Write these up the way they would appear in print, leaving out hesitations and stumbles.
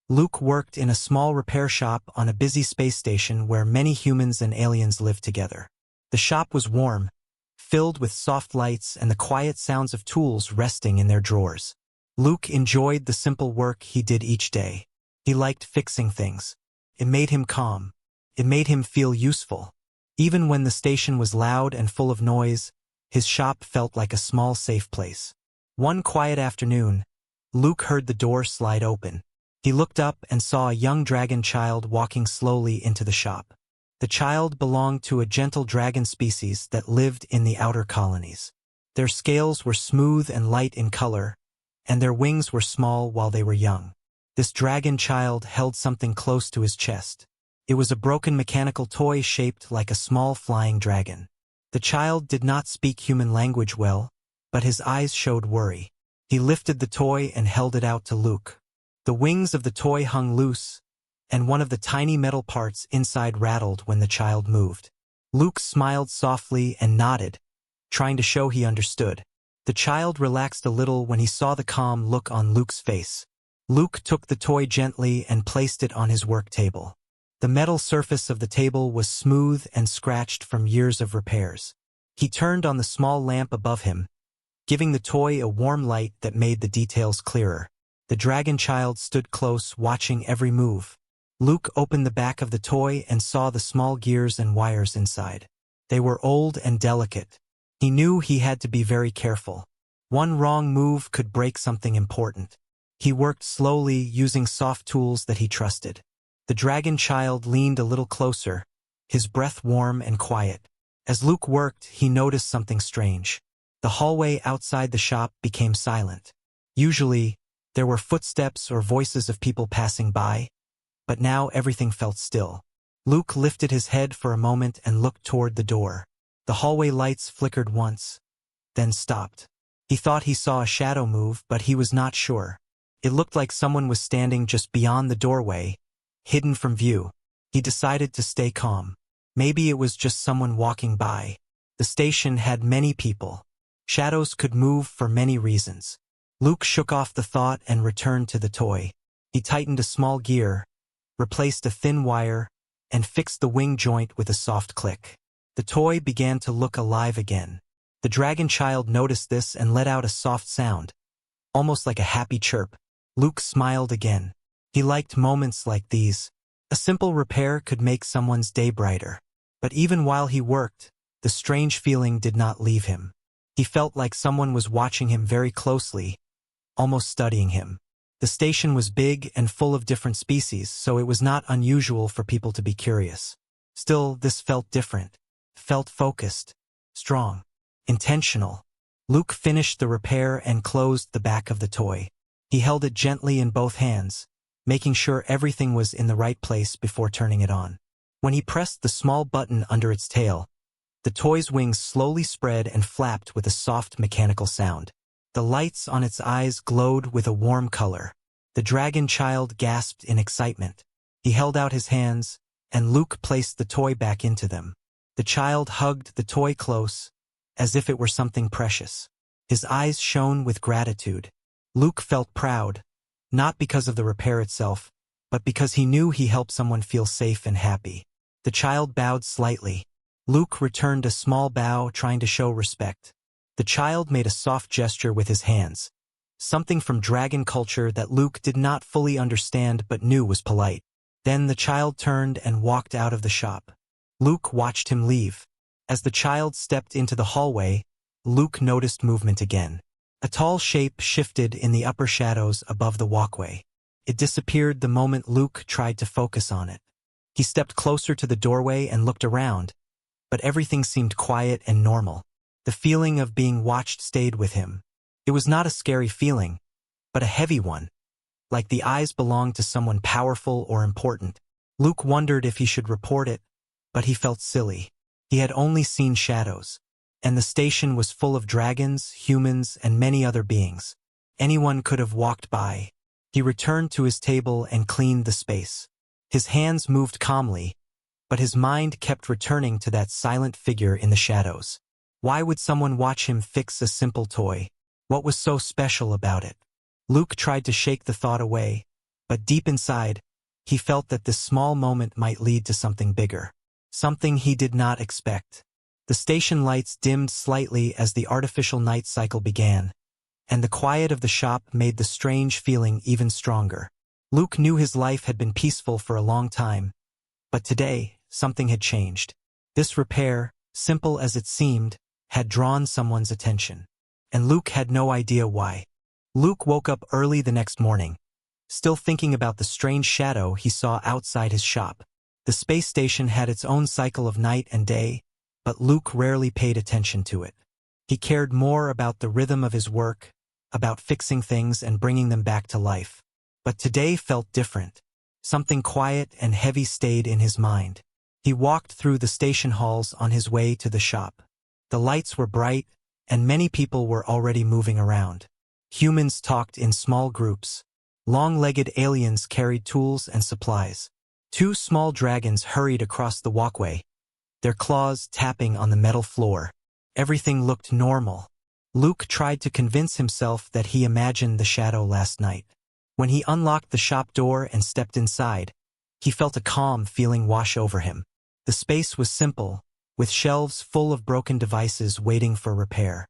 Luke worked in a small repair shop on a busy space station where many humans and aliens lived together. The shop was warm, filled with soft lights and the quiet sounds of tools resting in their drawers. Luke enjoyed the simple work he did each day. He liked fixing things. It made him calm. It made him feel useful. Even when the station was loud and full of noise, his shop felt like a small safe place. One quiet afternoon, Luke heard the door slide open. He looked up and saw a young dragon child walking slowly into the shop. The child belonged to a gentle dragon species that lived in the outer colonies. Their scales were smooth and light in color, and their wings were small while they were young. This dragon child held something close to his chest. It was a broken mechanical toy shaped like a small flying dragon. The child did not speak human language well, but his eyes showed worry. He lifted the toy and held it out to Luke. The wings of the toy hung loose, and one of the tiny metal parts inside rattled when the child moved. Luke smiled softly and nodded, trying to show he understood. The child relaxed a little when he saw the calm look on Luke's face. Luke took the toy gently and placed it on his work table. The metal surface of the table was smooth and scratched from years of repairs. He turned on the small lamp above him, giving the toy a warm light that made the details clearer. The dragon child stood close, watching every move. Luke opened the back of the toy and saw the small gears and wires inside. They were old and delicate. He knew he had to be very careful. One wrong move could break something important. He worked slowly, using soft tools that he trusted. The dragon child leaned a little closer, his breath warm and quiet. As Luke worked, he noticed something strange. The hallway outside the shop became silent. Usually, there were footsteps or voices of people passing by, but now everything felt still. Luke lifted his head for a moment and looked toward the door. The hallway lights flickered once, then stopped. He thought he saw a shadow move, but he was not sure. It looked like someone was standing just beyond the doorway, hidden from view. He decided to stay calm. Maybe it was just someone walking by. The station had many people. Shadows could move for many reasons. Luke shook off the thought and returned to the toy. He tightened a small gear, replaced a thin wire, and fixed the wing joint with a soft click. The toy began to look alive again. The dragon child noticed this and let out a soft sound, almost like a happy chirp. Luke smiled again. He liked moments like these. A simple repair could make someone's day brighter. But even while he worked, the strange feeling did not leave him. He felt like someone was watching him very closely, almost studying him. The station was big and full of different species, so it was not unusual for people to be curious. Still, this felt different. Felt focused, strong, intentional. Luke finished the repair and closed the back of the toy. He held it gently in both hands, making sure everything was in the right place before turning it on. When he pressed the small button under its tail, the toy's wings slowly spread and flapped with a soft mechanical sound. The lights on its eyes glowed with a warm color. The dragon child gasped in excitement. He held out his hands, and Luke placed the toy back into them. The child hugged the toy close, as if it were something precious. His eyes shone with gratitude. Luke felt proud, not because of the repair itself, but because he knew he helped someone feel safe and happy. The child bowed slightly. Luke returned a small bow, trying to show respect. The child made a soft gesture with his hands, something from dragon culture that Luke did not fully understand but knew was polite. Then the child turned and walked out of the shop. Luke watched him leave. As the child stepped into the hallway, Luke noticed movement again. A tall shape shifted in the upper shadows above the walkway. It disappeared the moment Luke tried to focus on it. He stepped closer to the doorway and looked around, but everything seemed quiet and normal. The feeling of being watched stayed with him. It was not a scary feeling, but a heavy one, like the eyes belonged to someone powerful or important. Luke wondered if he should report it, but he felt silly. He had only seen shadows, and the station was full of dragons, humans, and many other beings. Anyone could have walked by. He returned to his table and cleaned the space. His hands moved calmly, but his mind kept returning to that silent figure in the shadows. Why would someone watch him fix a simple toy? What was so special about it? Luke tried to shake the thought away, But deep inside, he felt that this small moment might lead to something bigger. Something he did not expect. The station lights dimmed slightly as the artificial night cycle began, and the quiet of the shop made the strange feeling even stronger. Luke knew his life had been peaceful for a long time, but today, something had changed. This repair, simple as it seemed, had drawn someone's attention. And Luke had no idea why. Luke woke up early the next morning, still thinking about the strange shadow he saw outside his shop. The space station had its own cycle of night and day, but Luke rarely paid attention to it. He cared more about the rhythm of his work, about fixing things and bringing them back to life. But today felt different. Something quiet and heavy stayed in his mind. He walked through the station halls on his way to the shop. The lights were bright, and many people were already moving around. Humans talked in small groups. Long-legged aliens carried tools and supplies. Two small dragons hurried across the walkway, their claws tapping on the metal floor. Everything looked normal. Luke tried to convince himself that he imagined the shadow last night. When he unlocked the shop door and stepped inside, he felt a calm feeling wash over him. The space was simple, with shelves full of broken devices waiting for repair.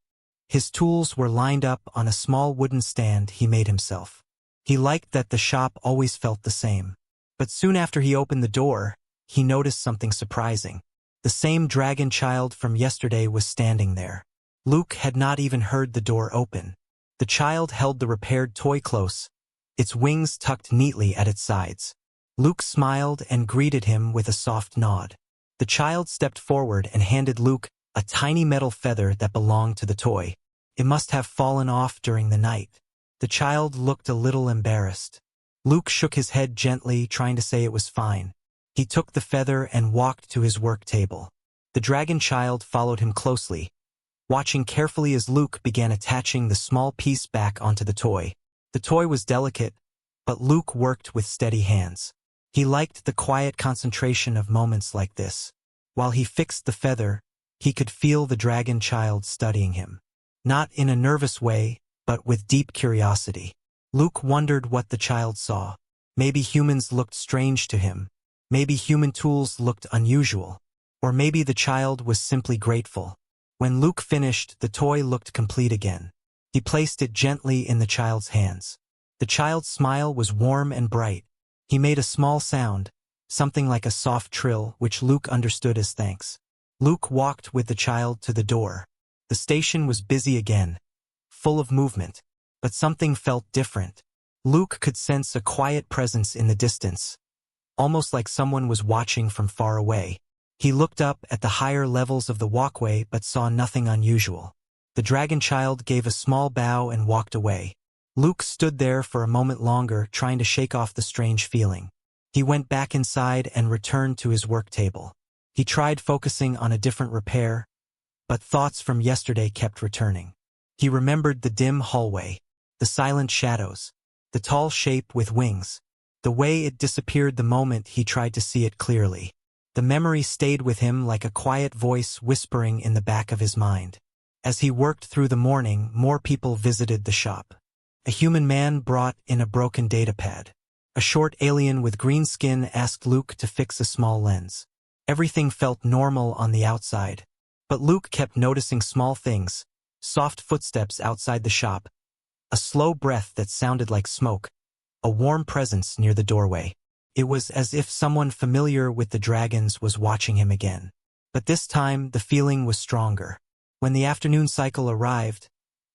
His tools were lined up on a small wooden stand he made himself. He liked that the shop always felt the same. But soon after he opened the door, he noticed something surprising. The same dragon child from yesterday was standing there. Luke had not even heard the door open. The child held the repaired toy close, its wings tucked neatly at its sides. Luke smiled and greeted him with a soft nod. The child stepped forward and handed Luke a tiny metal feather that belonged to the toy. It must have fallen off during the night. The child looked a little embarrassed. Luke shook his head gently, trying to say it was fine. He took the feather and walked to his work table. The dragon child followed him closely, watching carefully as Luke began attaching the small piece back onto the toy. The toy was delicate, but Luke worked with steady hands. He liked the quiet concentration of moments like this. While he fixed the feather, he could feel the dragon child studying him. Not in a nervous way, but with deep curiosity. Luke wondered what the child saw. Maybe humans looked strange to him. Maybe human tools looked unusual. Or maybe the child was simply grateful. When Luke finished, the toy looked complete again. He placed it gently in the child's hands. The child's smile was warm and bright. He made a small sound, something like a soft trill, which Luke understood as thanks. Luke walked with the child to the door. The station was busy again, full of movement, but something felt different. Luke could sense a quiet presence in the distance, almost like someone was watching from far away. He looked up at the higher levels of the walkway but saw nothing unusual. The dragon child gave a small bow and walked away. Luke stood there for a moment longer, trying to shake off the strange feeling. He went back inside and returned to his work table. He tried focusing on a different repair, but thoughts from yesterday kept returning. He remembered the dim hallway, the silent shadows, the tall shape with wings, the way it disappeared the moment he tried to see it clearly. The memory stayed with him like a quiet voice whispering in the back of his mind. As he worked through the morning, more people visited the shop. A human man brought in a broken datapad. A short alien with green skin asked Luke to fix a small lens. Everything felt normal on the outside, but Luke kept noticing small things: soft footsteps outside the shop, a slow breath that sounded like smoke, a warm presence near the doorway. It was as if someone familiar with the dragons was watching him again. But this time, the feeling was stronger. When the afternoon cycle arrived,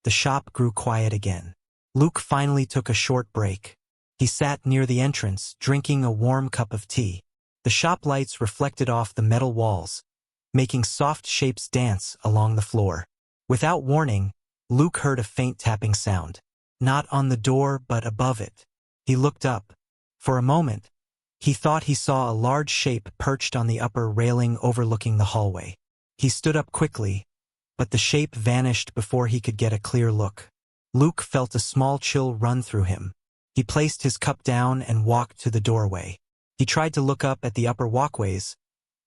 the shop grew quiet again. Luke finally took a short break. He sat near the entrance, drinking a warm cup of tea. The shop lights reflected off the metal walls, making soft shapes dance along the floor. Without warning, Luke heard a faint tapping sound. Not on the door, but above it. He looked up. For a moment, he thought he saw a large shape perched on the upper railing overlooking the hallway. He stood up quickly, but the shape vanished before he could get a clear look. Luke felt a small chill run through him. He placed his cup down and walked to the doorway. He tried to look up at the upper walkways,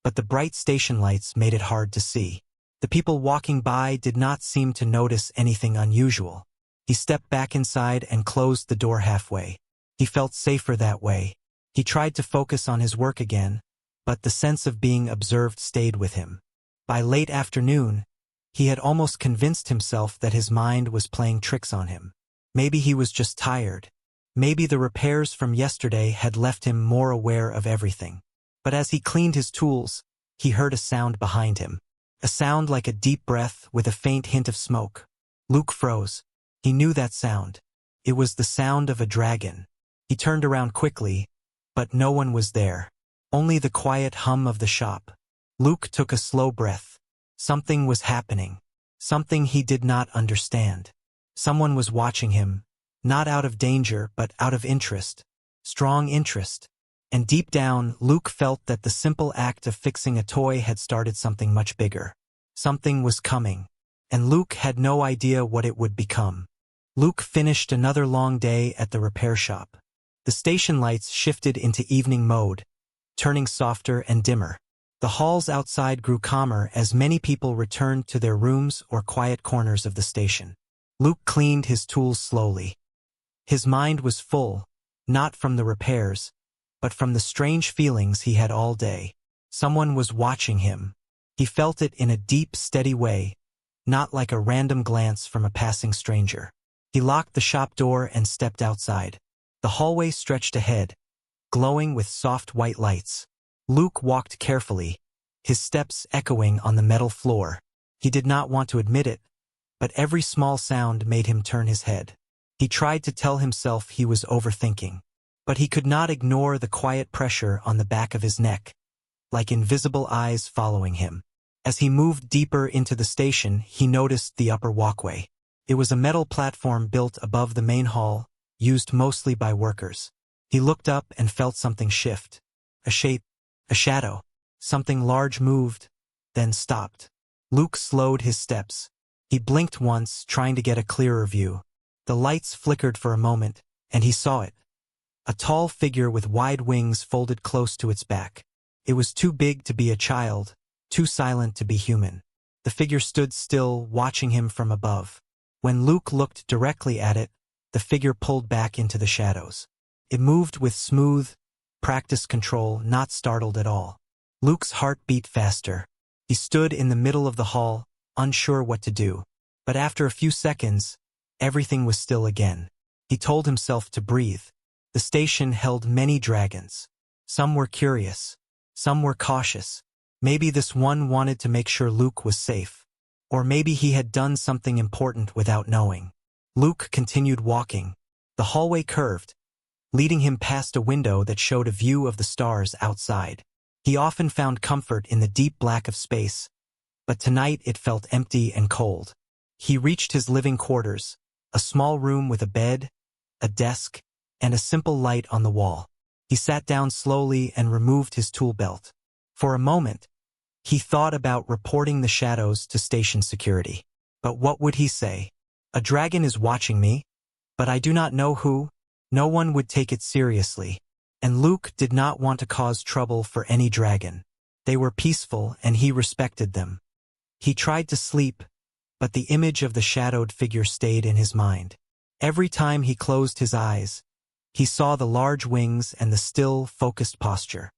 but the bright station lights made it hard to see. The people walking by did not seem to notice anything unusual. He stepped back inside and closed the door halfway. He felt safer that way. He tried to focus on his work again, but the sense of being observed stayed with him. By late afternoon, he had almost convinced himself that his mind was playing tricks on him. Maybe he was just tired. Maybe the repairs from yesterday had left him more aware of everything. But as he cleaned his tools, he heard a sound behind him. A sound like a deep breath with a faint hint of smoke. Luke froze. He knew that sound. It was the sound of a dragon. He turned around quickly, but no one was there. Only the quiet hum of the shop. Luke took a slow breath. Something was happening. Something he did not understand. Someone was watching him, not out of danger but out of interest. Strong interest. And deep down, Luke felt that the simple act of fixing a toy had started something much bigger. Something was coming. And Luke had no idea what it would become. Luke finished another long day at the repair shop. The station lights shifted into evening mode, turning softer and dimmer. The halls outside grew calmer as many people returned to their rooms or quiet corners of the station. Luke cleaned his tools slowly. His mind was full, not from the repairs, but from the strange feelings he had all day. Someone was watching him. He felt it in a deep, steady way, not like a random glance from a passing stranger. He locked the shop door and stepped outside. The hallway stretched ahead, glowing with soft white lights. Luke walked carefully, his steps echoing on the metal floor. He did not want to admit it, but every small sound made him turn his head. He tried to tell himself he was overthinking, but he could not ignore the quiet pressure on the back of his neck, like invisible eyes following him. As he moved deeper into the station, he noticed the upper walkway. It was a metal platform built above the main hall, used mostly by workers. He looked up and felt something shift. A shape, a shadow. Something large moved, then stopped. Luke slowed his steps. He blinked once, trying to get a clearer view. The lights flickered for a moment, and he saw it. A tall figure with wide wings folded close to its back. It was too big to be a child, too silent to be human. The figure stood still, watching him from above. When Luke looked directly at it, the figure pulled back into the shadows. It moved with smooth, practiced control, not startled at all. Luke's heart beat faster. He stood in the middle of the hall, unsure what to do. But after a few seconds, everything was still again. He told himself to breathe. The station held many dragons. Some were curious. Some were cautious. Maybe this one wanted to make sure Luke was safe. Or maybe he had done something important without knowing. Luke continued walking. The hallway curved, leading him past a window that showed a view of the stars outside. He often found comfort in the deep black of space, but tonight it felt empty and cold. He reached his living quarters, a small room with a bed, a desk, and a simple light on the wall. He sat down slowly and removed his tool belt. For a moment, he thought about reporting the shadows to station security. But what would he say? A dragon is watching me, but I do not know who. No one would take it seriously. And Luke did not want to cause trouble for any dragon. They were peaceful and he respected them. He tried to sleep, but the image of the shadowed figure stayed in his mind. Every time he closed his eyes, he saw the large wings and the still, focused posture.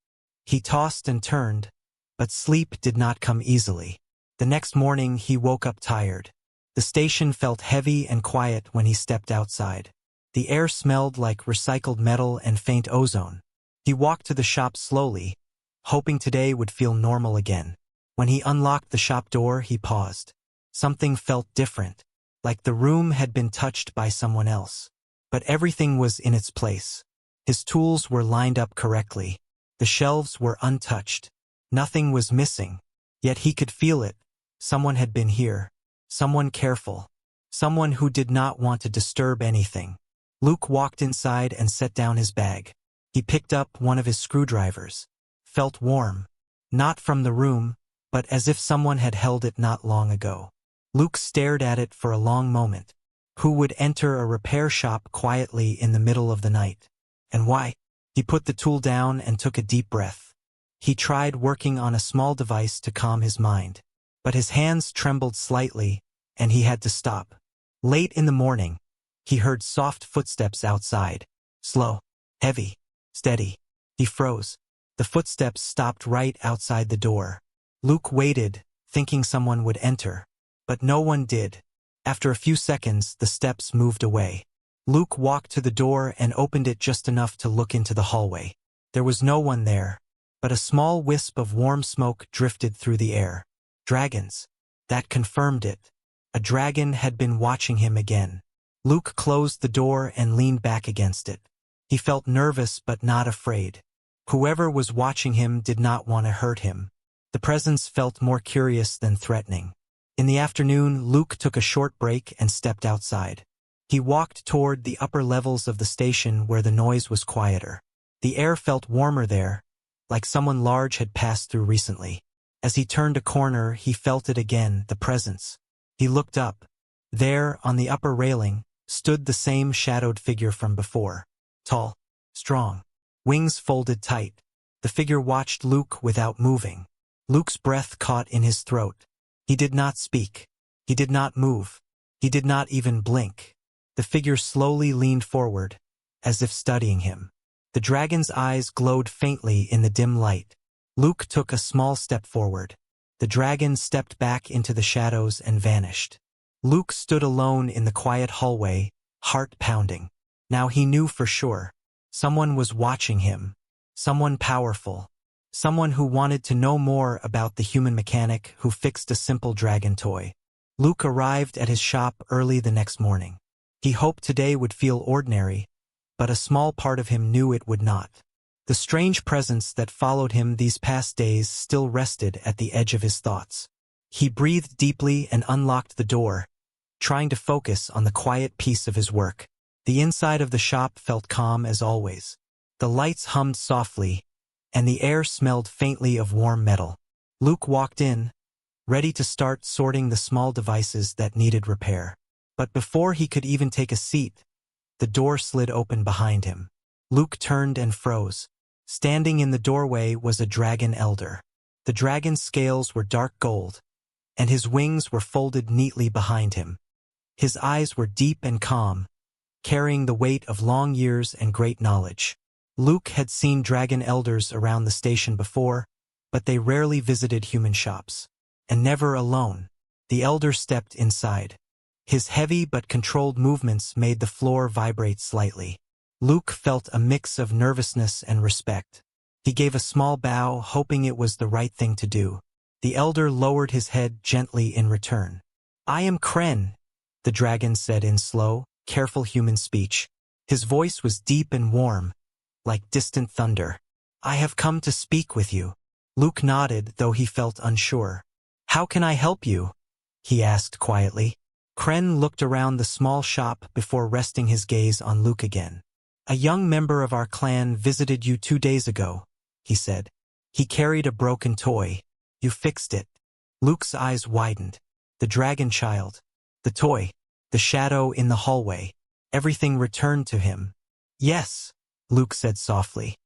He tossed and turned, but sleep did not come easily. The next morning he woke up tired. The station felt heavy and quiet when he stepped outside. The air smelled like recycled metal and faint ozone. He walked to the shop slowly, hoping today would feel normal again. When he unlocked the shop door, he paused. Something felt different, like the room had been touched by someone else. But everything was in its place. His tools were lined up correctly. The shelves were untouched. Nothing was missing. Yet he could feel it. Someone had been here. Someone careful. Someone who did not want to disturb anything. Luke walked inside and set down his bag. He picked up one of his screwdrivers. Felt warm. Not from the room, but as if someone had held it not long ago. Luke stared at it for a long moment. Who would enter a repair shop quietly in the middle of the night? And why? He put the tool down and took a deep breath. He tried working on a small device to calm his mind. But his hands trembled slightly, and he had to stop. Late in the morning, he heard soft footsteps outside. Slow, Heavy. Steady. He froze. The footsteps stopped right outside the door. Luke waited, thinking someone would enter. But no one did. After a few seconds, the steps moved away. Luke walked to the door and opened it just enough to look into the hallway. There was no one there, but a small wisp of warm smoke drifted through the air. Dragons. That confirmed it. A dragon had been watching him again. Luke closed the door and leaned back against it. He felt nervous but not afraid. Whoever was watching him did not want to hurt him. The presence felt more curious than threatening. In the afternoon, Luke took a short break and stepped outside. He walked toward the upper levels of the station where the noise was quieter. The air felt warmer there, like someone large had passed through recently. As he turned a corner, he felt it again, the presence. He looked up. There, on the upper railing, stood the same shadowed figure from before. Tall, strong, wings folded tight. The figure watched Luke without moving. Luke's breath caught in his throat. He did not speak. He did not move. He did not even blink. The figure slowly leaned forward, as if studying him. The dragon's eyes glowed faintly in the dim light. Luke took a small step forward. The dragon stepped back into the shadows and vanished. Luke stood alone in the quiet hallway, heart pounding. Now he knew for sure. Someone was watching him. Someone powerful. Someone who wanted to know more about the human mechanic who fixed a simple dragon toy. Luke arrived at his shop early the next morning. He hoped today would feel ordinary, but a small part of him knew it would not. The strange presence that followed him these past days still rested at the edge of his thoughts. He breathed deeply and unlocked the door, trying to focus on the quiet piece of his work. The inside of the shop felt calm as always. The lights hummed softly, and the air smelled faintly of warm metal. Luke walked in, ready to start sorting the small devices that needed repair. But before he could even take a seat, the door slid open behind him. Luke turned and froze. Standing in the doorway was a dragon elder. The dragon's scales were dark gold, and his wings were folded neatly behind him. His eyes were deep and calm, carrying the weight of long years and great knowledge. Luke had seen dragon elders around the station before, but they rarely visited human shops. And never alone. The elder stepped inside. His heavy but controlled movements made the floor vibrate slightly. Luke felt a mix of nervousness and respect. He gave a small bow, hoping it was the right thing to do. The elder lowered his head gently in return. "I am Kren," the dragon said in slow, careful human speech. His voice was deep and warm, like distant thunder. "I have come to speak with you." Luke nodded, though he felt unsure. "How can I help you?" he asked quietly. Kren looked around the small shop before resting his gaze on Luke again. "A young member of our clan visited you 2 days ago," he said. "He carried a broken toy. You fixed it." Luke's eyes widened. The dragon child, the toy, the shadow in the hallway, everything returned to him. "Yes," Luke said softly.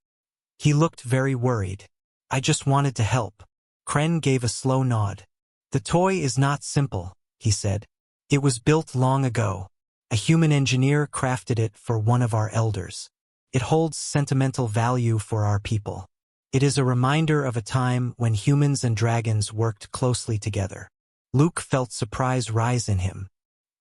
He looked very worried. "I just wanted to help." Kren gave a slow nod. "The toy is not simple," he said. "It was built long ago. A human engineer crafted it for one of our elders. It holds sentimental value for our people. It is a reminder of a time when humans and dragons worked closely together." Luke felt surprise rise in him.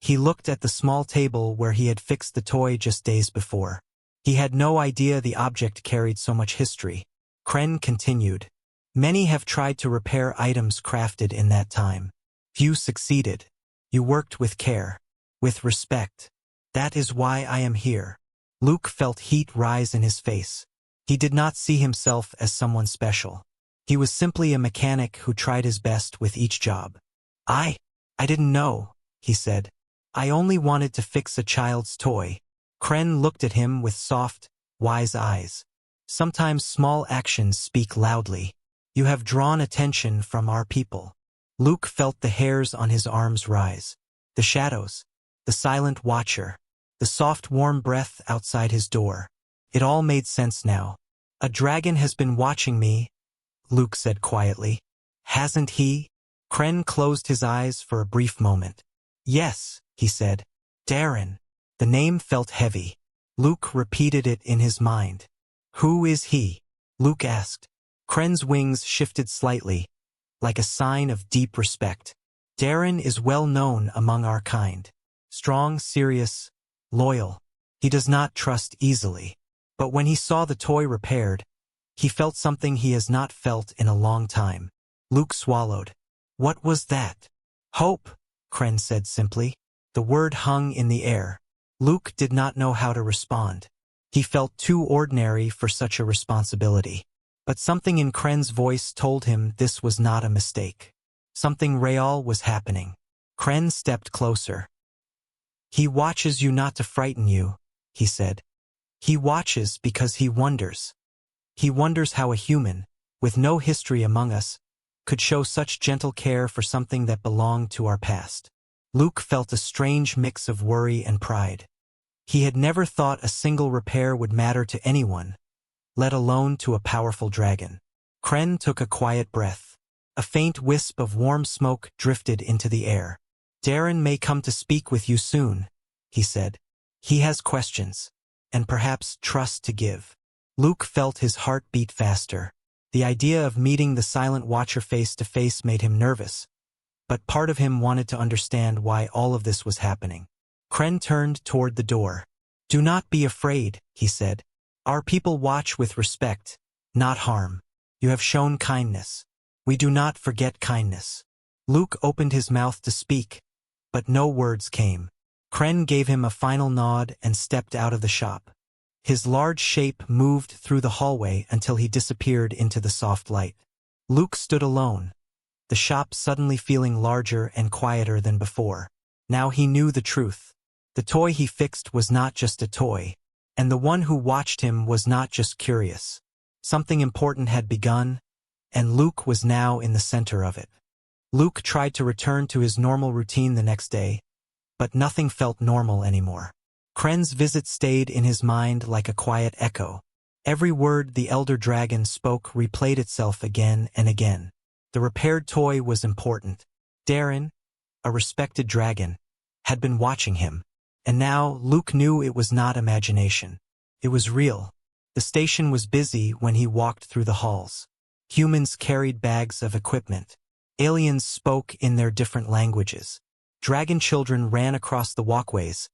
He looked at the small table where he had fixed the toy just days before. He had no idea the object carried so much history. Kren continued. "Many have tried to repair items crafted in that time. Few succeeded. You worked with care, with respect. That is why I am here." Luke felt heat rise in his face. He did not see himself as someone special. He was simply a mechanic who tried his best with each job. I didn't know," he said. "I only wanted to fix a child's toy." Kren looked at him with soft, wise eyes. "Sometimes small actions speak loudly. You have drawn attention from our people." Luke felt the hairs on his arms rise. The shadows, the silent watcher, the soft warm breath outside his door. It all made sense now. "A dragon has been watching me," Luke said quietly. "Hasn't he?" Kren closed his eyes for a brief moment. "Yes," he said. "Darin." The name felt heavy. Luke repeated it in his mind. Who is he? Luke asked. Kren's wings shifted slightly, like a sign of deep respect. Darin is well known among our kind. Strong, serious, loyal. He does not trust easily. But when he saw the toy repaired, he felt something he has not felt in a long time. Luke swallowed. What was that? Hope, Kren said simply. The word hung in the air. Luke did not know how to respond. He felt too ordinary for such a responsibility. But something in Kren's voice told him this was not a mistake. Something real was happening. Kren stepped closer. He watches you not to frighten you, he said. He watches because he wonders. He wonders how a human, with no history among us, could show such gentle care for something that belonged to our past. Luke felt a strange mix of worry and pride. He had never thought a single repair would matter to anyone, let alone to a powerful dragon. Kren took a quiet breath. A faint wisp of warm smoke drifted into the air. Darin may come to speak with you soon, he said. He has questions, and perhaps trust to give. Luke felt his heart beat faster. The idea of meeting the Silent Watcher face to face made him nervous, but part of him wanted to understand why all of this was happening. Kren turned toward the door. Do not be afraid, he said. Our people watch with respect, not harm. You have shown kindness. We do not forget kindness. Luke opened his mouth to speak, but no words came. Kren gave him a final nod and stepped out of the shop. His large shape moved through the hallway until he disappeared into the soft light. Luke stood alone, the shop suddenly feeling larger and quieter than before. Now he knew the truth. The toy he fixed was not just a toy, and the one who watched him was not just curious. Something important had begun, and Luke was now in the center of it. Luke tried to return to his normal routine the next day, but nothing felt normal anymore. Kren's visit stayed in his mind like a quiet echo. Every word the elder dragon spoke replayed itself again and again. The repaired toy was important. Darin, a respected dragon, had been watching him. And now Luke knew it was not imagination. It was real. The station was busy when he walked through the halls. Humans carried bags of equipment. Aliens spoke in their different languages. Dragon children ran across the walkways,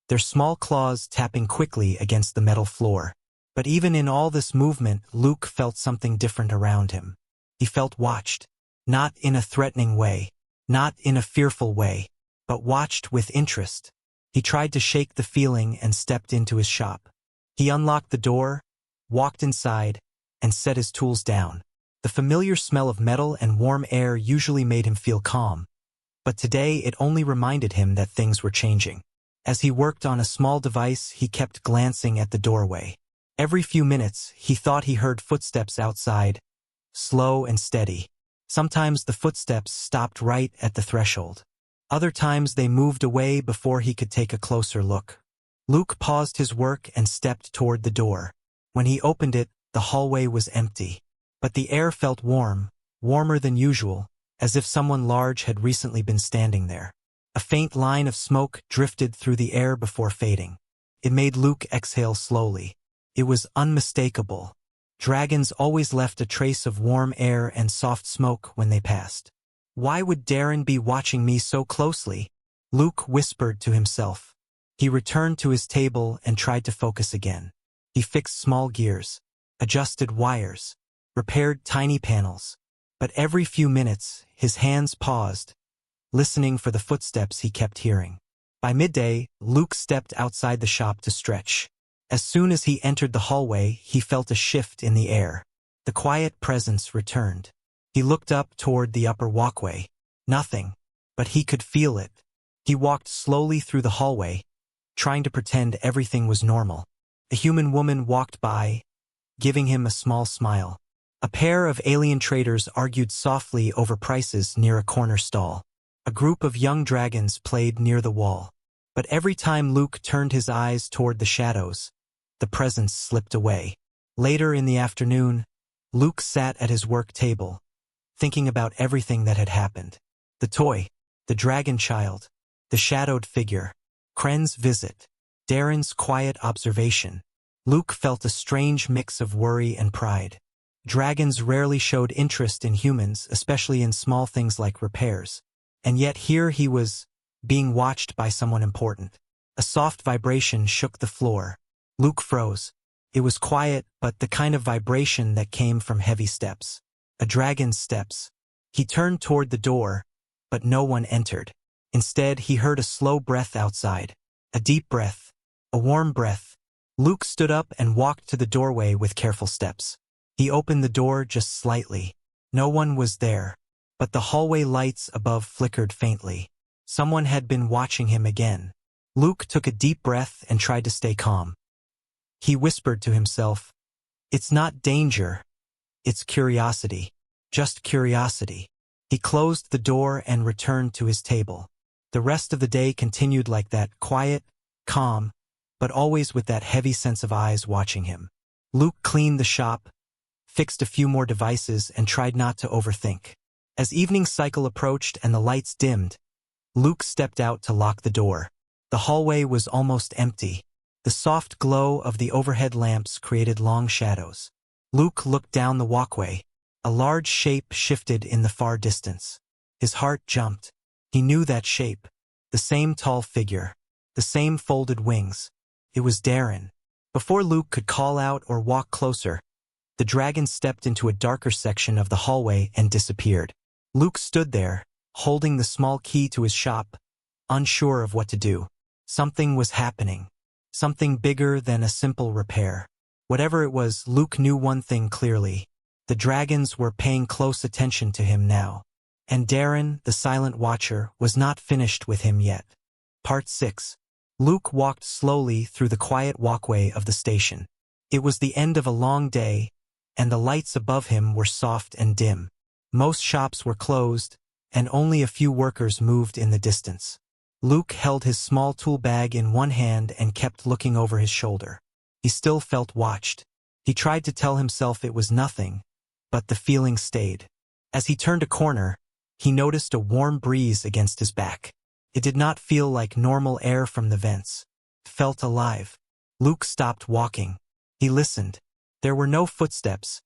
their small claws tapping quickly against the metal floor. But even in all this movement, Luke felt something different around him. He felt watched, not in a threatening way, not in a fearful way, but watched with interest. He tried to shake the feeling and stepped into his shop. He unlocked the door, walked inside, and set his tools down. The familiar smell of metal and warm air usually made him feel calm, but today it only reminded him that things were changing. As he worked on a small device, he kept glancing at the doorway. Every few minutes, he thought he heard footsteps outside, slow and steady. Sometimes the footsteps stopped right at the threshold. Other times they moved away before he could take a closer look. Luke paused his work and stepped toward the door. When he opened it, the hallway was empty. But the air felt warm, warmer than usual, as if someone large had recently been standing there. A faint line of smoke drifted through the air before fading. It made Luke exhale slowly. It was unmistakable. Dragons always left a trace of warm air and soft smoke when they passed. Why would Darin be watching me so closely? Luke whispered to himself. He returned to his table and tried to focus again. He fixed small gears, adjusted wires, repaired tiny panels. But every few minutes, his hands paused, listening for the footsteps he kept hearing. By midday, Luke stepped outside the shop to stretch. As soon as he entered the hallway, he felt a shift in the air. The quiet presence returned. He looked up toward the upper walkway. Nothing, but he could feel it. He walked slowly through the hallway, trying to pretend everything was normal. A human woman walked by, giving him a small smile. A pair of alien traders argued softly over prices near a corner stall. A group of young dragons played near the wall. But every time Luke turned his eyes toward the shadows, the presence slipped away. Later in the afternoon, Luke sat at his work table, thinking about everything that had happened. The toy, the dragon child, the shadowed figure, Kren's visit. Darin's quiet observation. Luke felt a strange mix of worry and pride. Dragons rarely showed interest in humans, especially in small things like repairs. And yet here he was, being watched by someone important. A soft vibration shook the floor. Luke froze. It was quiet, but the kind of vibration that came from heavy steps. A dragon's steps. He turned toward the door, but no one entered. Instead, he heard a slow breath outside. A deep breath. A warm breath. Luke stood up and walked to the doorway with careful steps. He opened the door just slightly. No one was there, but the hallway lights above flickered faintly. Someone had been watching him again. Luke took a deep breath and tried to stay calm. He whispered to himself, "It's not danger. It's curiosity. Just curiosity." He closed the door and returned to his table. The rest of the day continued like that, quiet, calm, but always with that heavy sense of eyes watching him. Luke cleaned the shop, fixed a few more devices, and tried not to overthink. As evening cycle approached and the lights dimmed, Luke stepped out to lock the door. The hallway was almost empty. The soft glow of the overhead lamps created long shadows. Luke looked down the walkway. A large shape shifted in the far distance. His heart jumped. He knew that shape. The same tall figure. The same folded wings. It was Darin. Before Luke could call out or walk closer, the dragon stepped into a darker section of the hallway and disappeared. Luke stood there, holding the small key to his shop, unsure of what to do. Something was happening. Something bigger than a simple repair. Whatever it was, Luke knew one thing clearly. The dragons were paying close attention to him now. And Darin, the silent watcher, was not finished with him yet. Part 6. Luke walked slowly through the quiet walkway of the station. It was the end of a long day, and the lights above him were soft and dim. Most shops were closed, and only a few workers moved in the distance. Luke held his small tool bag in one hand and kept looking over his shoulder. He still felt watched. He tried to tell himself it was nothing, but the feeling stayed. As he turned a corner, he noticed a warm breeze against his back. It did not feel like normal air from the vents. It felt alive. Luke stopped walking. He listened. There were no footsteps,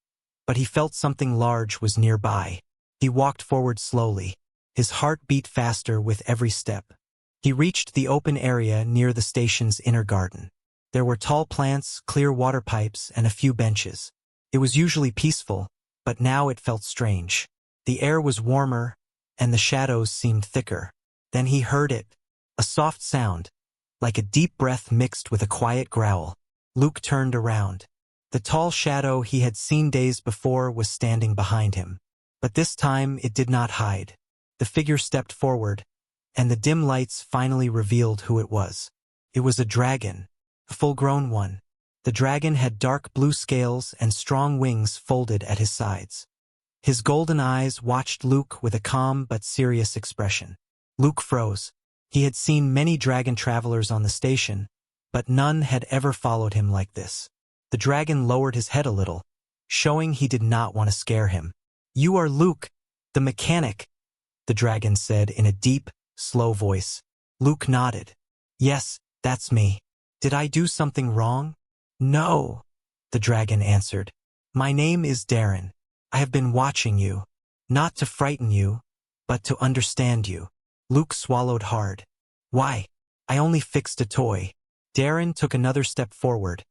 but he felt something large was nearby. He walked forward slowly. His heart beat faster with every step. He reached the open area near the station's inner garden. There were tall plants, clear water pipes, and a few benches. It was usually peaceful, but now it felt strange. The air was warmer, and the shadows seemed thicker. Then he heard it, a soft sound, like a deep breath mixed with a quiet growl. Luke turned around. The tall shadow he had seen days before was standing behind him. But this time it did not hide. The figure stepped forward, and the dim lights finally revealed who it was. It was a dragon, a full-grown one. The dragon had dark blue scales and strong wings folded at his sides. His golden eyes watched Luke with a calm but serious expression. Luke froze. He had seen many dragon travelers on the station, but none had ever followed him like this. The dragon lowered his head a little, showing he did not want to scare him. "You are Luke, the mechanic," the dragon said in a deep, slow voice. Luke nodded. "Yes, that's me. Did I do something wrong?" "No," the dragon answered. "My name is Darin. I have been watching you, not to frighten you, but to understand you." Luke swallowed hard. "Why? I only fixed a toy." Darin took another step forward,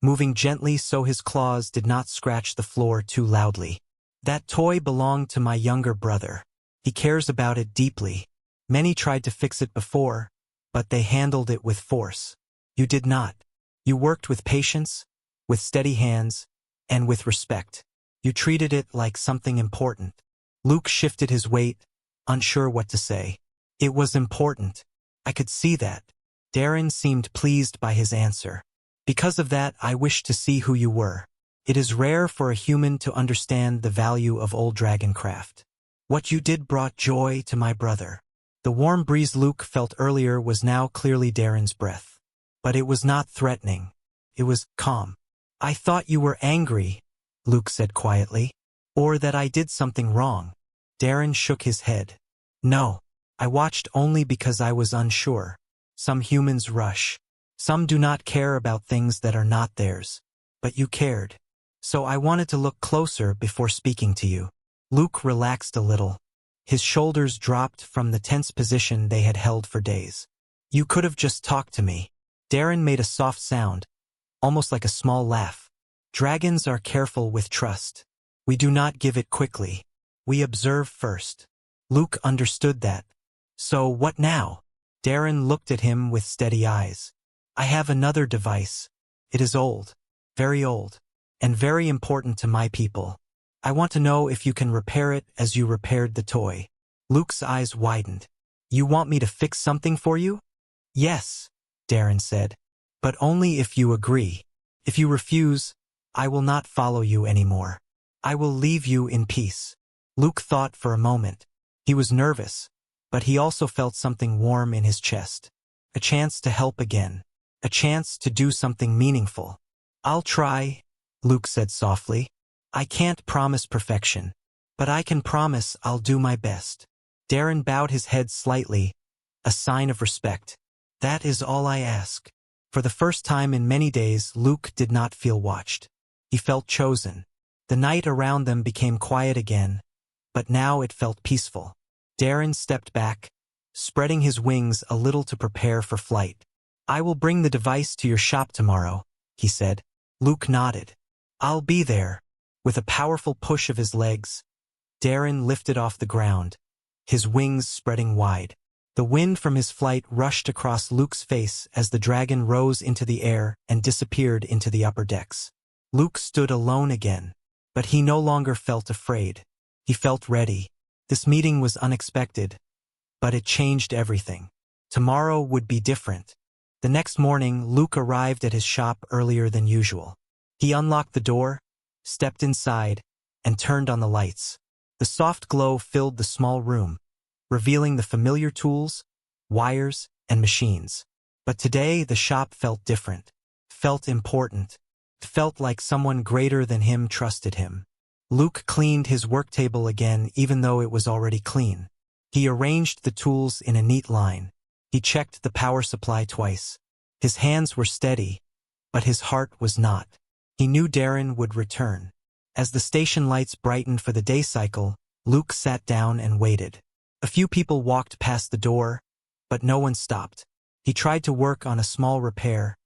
moving gently so his claws did not scratch the floor too loudly. "That toy belonged to my younger brother. He cares about it deeply. Many tried to fix it before, but they handled it with force. You did not. You worked with patience, with steady hands, and with respect. You treated it like something important." Luke shifted his weight, unsure what to say. "It was important. I could see that." Darin seemed pleased by his answer. "Because of that, I wish to see who you were. It is rare for a human to understand the value of old dragon craft. What you did brought joy to my brother." The warm breeze Luke felt earlier was now clearly Darin's breath. But it was not threatening. It was calm. "I thought you were angry," Luke said quietly. "Or that I did something wrong." Darin shook his head. "No. I watched only because I was unsure. Some humans rush. Some do not care about things that are not theirs. But you cared. So I wanted to look closer before speaking to you. Luke relaxed a little. His shoulders dropped from the tense position they had held for days. You could have just talked to me. Darin made a soft sound, almost like a small laugh. Dragons are careful with trust. We do not give it quickly. We observe first. Luke understood that. So what now? Darin looked at him with steady eyes. I have another device. It is old, very old, and very important to my people. I want to know if you can repair it as you repaired the toy. Luke's eyes widened. You want me to fix something for you? Yes, Darin said, but only if you agree. If you refuse, I will not follow you anymore. I will leave you in peace. Luke thought for a moment. He was nervous, but he also felt something warm in his chest. A chance to help again. A chance to do something meaningful. I'll try, Luke said softly. I can't promise perfection, but I can promise I'll do my best. Darin bowed his head slightly, a sign of respect. That is all I ask. For the first time in many days, Luke did not feel watched. He felt chosen. The night around them became quiet again, but now it felt peaceful. Darin stepped back, spreading his wings a little to prepare for flight. I will bring the device to your shop tomorrow, he said. Luke nodded. I'll be there. With a powerful push of his legs, Darin lifted off the ground, his wings spreading wide. The wind from his flight rushed across Luke's face as the dragon rose into the air and disappeared into the upper decks. Luke stood alone again, but he no longer felt afraid. He felt ready. This meeting was unexpected, but it changed everything. Tomorrow would be different. The next morning, Luke arrived at his shop earlier than usual. He unlocked the door, stepped inside, and turned on the lights. The soft glow filled the small room, revealing the familiar tools, wires, and machines. But today the shop felt different, felt important, felt like someone greater than him trusted him. Luke cleaned his work table again even though it was already clean. He arranged the tools in a neat line. He checked the power supply twice. His hands were steady, but his heart was not. He knew Darin would return. As the station lights brightened for the day cycle, Luke sat down and waited. A few people walked past the door, but no one stopped. He tried to work on a small repair,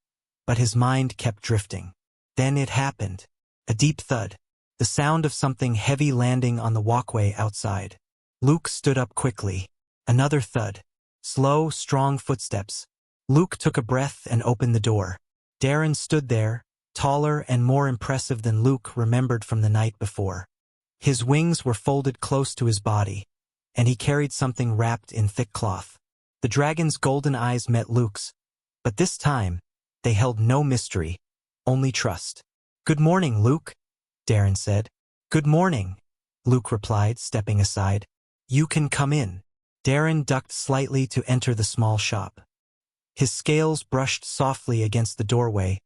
but his mind kept drifting. Then it happened. A deep thud. The sound of something heavy landing on the walkway outside. Luke stood up quickly. Another thud. Slow, strong footsteps. Luke took a breath and opened the door. Darin stood there, taller and more impressive than Luke remembered from the night before. His wings were folded close to his body, and he carried something wrapped in thick cloth. The dragon's golden eyes met Luke's, but this time, they held no mystery, only trust. Good morning, Luke, Darin said. Good morning, Luke replied, stepping aside. You can come in. Darin ducked slightly to enter the small shop. His scales brushed softly against the doorway,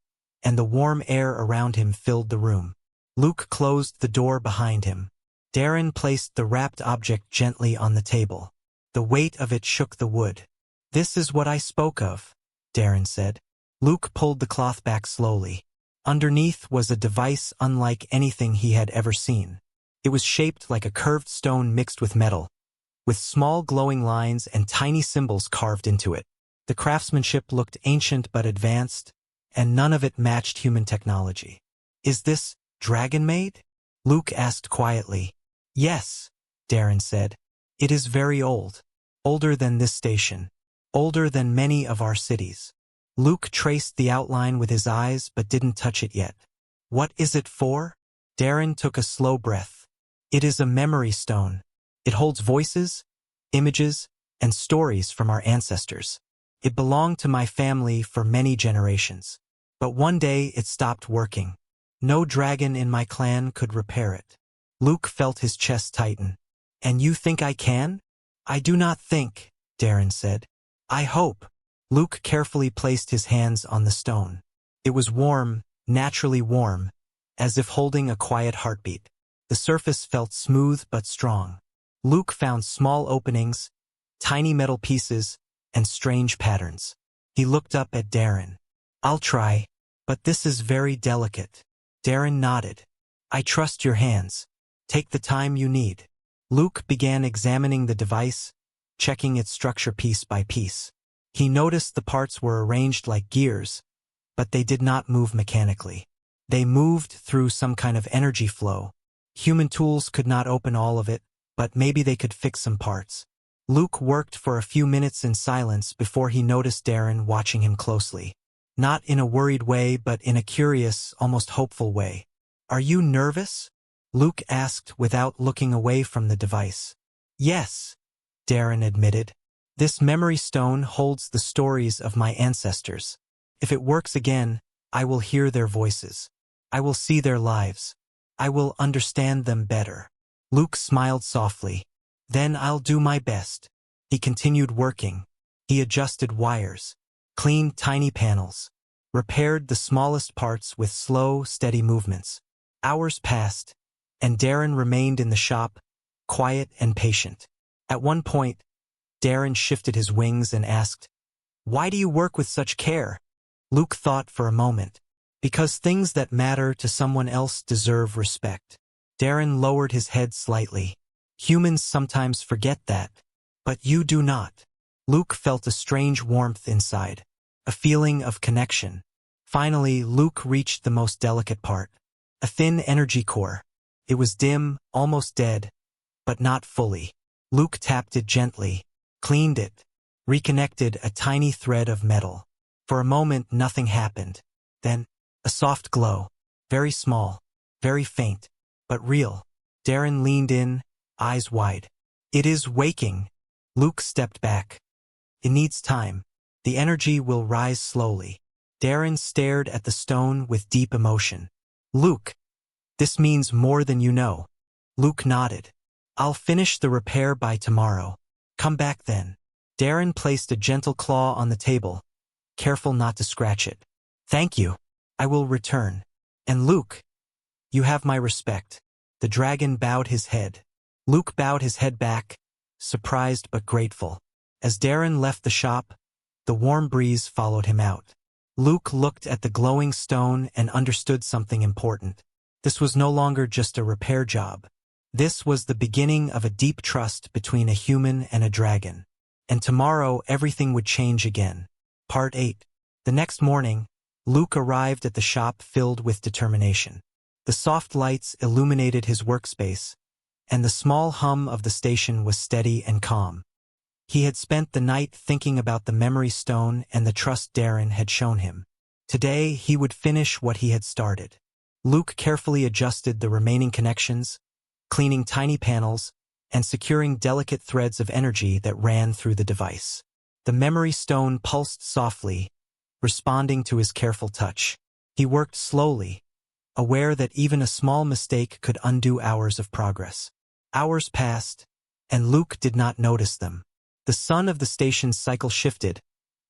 and the warm air around him filled the room. Luke closed the door behind him. Darin placed the wrapped object gently on the table. The weight of it shook the wood. This is what I spoke of, Darin said. Luke pulled the cloth back slowly. Underneath was a device unlike anything he had ever seen. It was shaped like a curved stone mixed with metal, with small glowing lines and tiny symbols carved into it. The craftsmanship looked ancient but advanced, and none of it matched human technology. Is this dragon-made? Luke asked quietly. Yes, Darin said. It is very old. Older than this station. Older than many of our cities. Luke traced the outline with his eyes but didn't touch it yet. What is it for? Darin took a slow breath. It is a memory stone. It holds voices, images, and stories from our ancestors. It belonged to my family for many generations. But one day it stopped working. No dragon in my clan could repair it. Luke felt his chest tighten. And you think I can? I do not think, Darin said. I hope. Luke carefully placed his hands on the stone. It was warm, naturally warm, as if holding a quiet heartbeat. The surface felt smooth but strong. Luke found small openings, tiny metal pieces, and strange patterns. He looked up at Darin. I'll try, but this is very delicate. Darin nodded. I trust your hands. Take the time you need. Luke began examining the device, checking its structure piece by piece. He noticed the parts were arranged like gears, but they did not move mechanically. They moved through some kind of energy flow. Human tools could not open all of it, but maybe they could fix some parts. Luke worked for a few minutes in silence before he noticed Darin watching him closely. Not in a worried way, but in a curious, almost hopeful way. Are you nervous? Luke asked without looking away from the device. Yes, Darin admitted. This memory stone holds the stories of my ancestors. If it works again, I will hear their voices. I will see their lives. I will understand them better. Luke smiled softly. Then I'll do my best. He continued working. He adjusted wires, cleaned tiny panels, repaired the smallest parts with slow, steady movements. Hours passed, and Darin remained in the shop, quiet and patient. At one point, Darin shifted his wings and asked, "Why do you work with such care?" Luke thought for a moment. Because things that matter to someone else deserve respect. Darin lowered his head slightly. Humans sometimes forget that, but you do not. Luke felt a strange warmth inside, a feeling of connection. Finally, Luke reached the most delicate part, a thin energy core. It was dim, almost dead, but not fully. Luke tapped it gently, cleaned it, reconnected a tiny thread of metal. For a moment, nothing happened. Then, a soft glow, very small, very faint, but real. Darin leaned in, eyes wide. It is waking. Luke stepped back. It needs time. The energy will rise slowly. Darin stared at the stone with deep emotion. Luke, this means more than you know. Luke nodded. I'll finish the repair by tomorrow. Come back then. Darin placed a gentle claw on the table, careful not to scratch it. Thank you. I will return. And Luke, you have my respect. The dragon bowed his head. Luke bowed his head back, surprised but grateful. As Darin left the shop, the warm breeze followed him out. Luke looked at the glowing stone and understood something important. This was no longer just a repair job. This was the beginning of a deep trust between a human and a dragon. And tomorrow everything would change again. Part 8. The next morning, Luke arrived at the shop filled with determination. The soft lights illuminated his workspace, and the small hum of the station was steady and calm. He had spent the night thinking about the memory stone and the trust Darin had shown him. Today, he would finish what he had started. Luke carefully adjusted the remaining connections, cleaning tiny panels, and securing delicate threads of energy that ran through the device. The memory stone pulsed softly, responding to his careful touch. He worked slowly, aware that even a small mistake could undo hours of progress. Hours passed, and Luke did not notice them. The sun of the station's cycle shifted,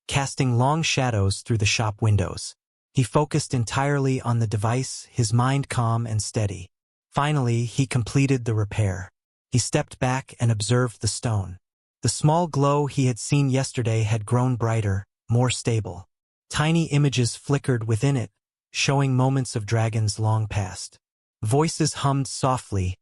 casting long shadows through the shop windows. He focused entirely on the device, his mind calm and steady. Finally, he completed the repair. He stepped back and observed the stone. The small glow he had seen yesterday had grown brighter, more stable. Tiny images flickered within it, showing moments of dragons long past. Voices hummed softly,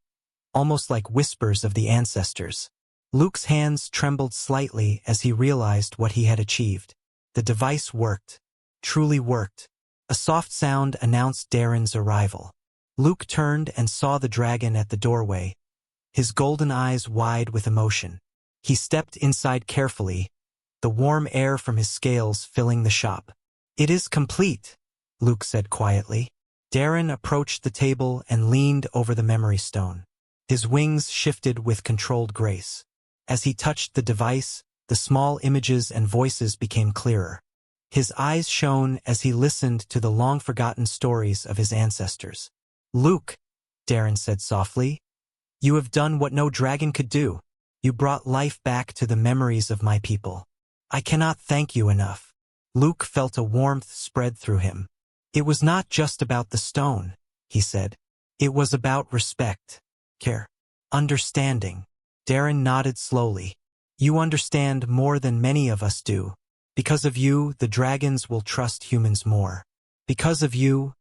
almost like whispers of the ancestors. Luke's hands trembled slightly as he realized what he had achieved. The device worked, truly worked. A soft sound announced Darin's arrival. Luke turned and saw the dragon at the doorway, his golden eyes wide with emotion. He stepped inside carefully, the warm air from his scales filling the shop. "It is complete," Luke said quietly. Darin approached the table and leaned over the memory stone. His wings shifted with controlled grace. As he touched the device, the small images and voices became clearer. His eyes shone as he listened to the long-forgotten stories of his ancestors. "Luke," Darin said softly, "you have done what no dragon could do. You brought life back to the memories of my people. I cannot thank you enough." Luke felt a warmth spread through him. "It was not just about the stone," he said. "It was about respect, care, understanding." Darin nodded slowly. "You understand more than many of us do." Because of you, the dragons will trust humans more. Because of you,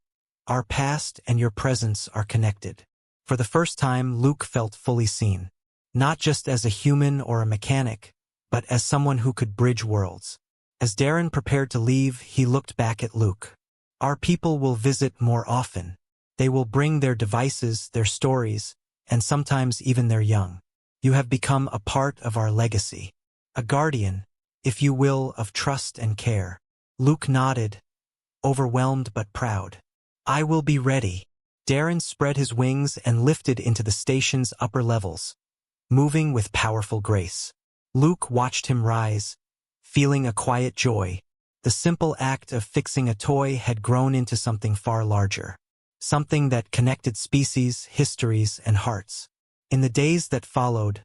our past and your presence are connected. For the first time, Luke felt fully seen. Not just as a human or a mechanic, but as someone who could bridge worlds. As Darin prepared to leave, he looked back at Luke. Our people will visit more often. They will bring their devices, their stories, and sometimes even their young. You have become a part of our legacy. A guardian, if you will, of trust and care. Luke nodded, overwhelmed but proud. I will be ready. Darin spread his wings and lifted into the station's upper levels, moving with powerful grace. Luke watched him rise, feeling a quiet joy. The simple act of fixing a toy had grown into something far larger. Something that connected species, histories, and hearts. In the days that followed,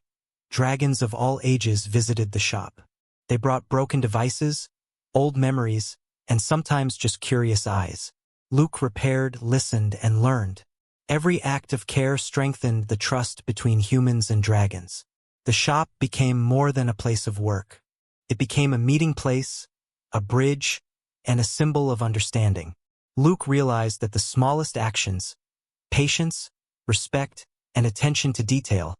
dragons of all ages visited the shop. They brought broken devices, old memories, and sometimes just curious eyes. Luke repaired, listened, and learned. Every act of care strengthened the trust between humans and dragons. The shop became more than a place of work. It became a meeting place, a bridge, and a symbol of understanding. Luke realized that the smallest actions, patience, respect, and attention to detail,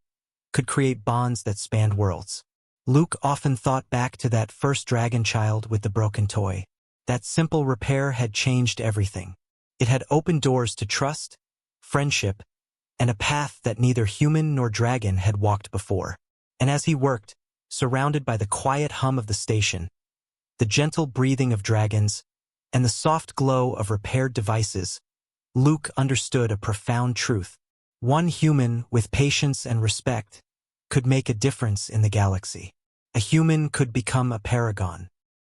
could create bonds that spanned worlds. Luke often thought back to that first dragon child with the broken toy. That simple repair had changed everything. It had opened doors to trust, friendship, and a path that neither human nor dragon had walked before. And as he worked, surrounded by the quiet hum of the station, the gentle breathing of dragons, and the soft glow of repaired devices, Luke understood a profound truth. One human with patience and respect could make a difference in the galaxy. A human could become a paragon.